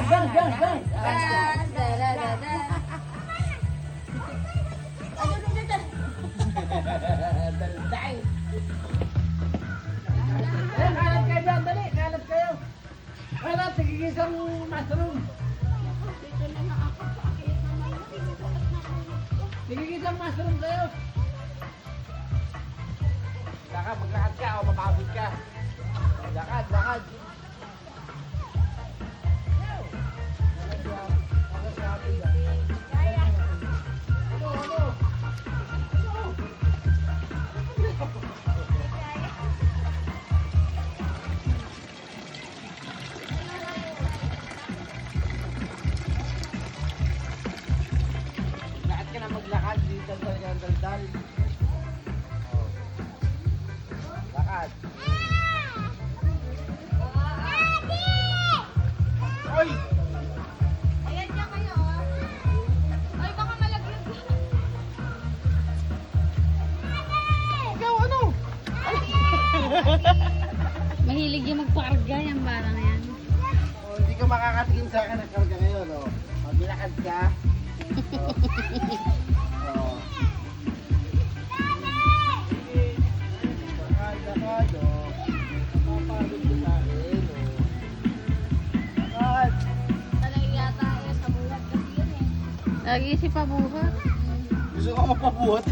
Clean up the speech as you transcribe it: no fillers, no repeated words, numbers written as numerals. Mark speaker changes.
Speaker 1: Daldal. Kalat kayo dyan, dali. Kalat kayo. Kalat, nagigisang mushroom. Nagigisang mushroom kayo. Lakad, maglakad ka o mapagod ka. Lakad, lakad. Lakad ka na maglakad, dito talaga ang daldal. Oh. Lakad. Oy!
Speaker 2: Ayan niya kayo, oh. Ay, baka malaglag yan.
Speaker 1: Ikaw ano?
Speaker 2: Mahilig yung magpakarga yung barang yan.
Speaker 1: Oh, hindi ka makakatingin sa akin ng karga ngayon, oh. Pag nilakad ka. Oh. Oh. Sige. Lakad, lakad, oh. Napapagod ka sa akin, oh. Lakad.
Speaker 2: Talagang yata sa buhat kasi yun eh.
Speaker 3: Lagi si pabuhat.
Speaker 1: Gusto ko mapabuhat.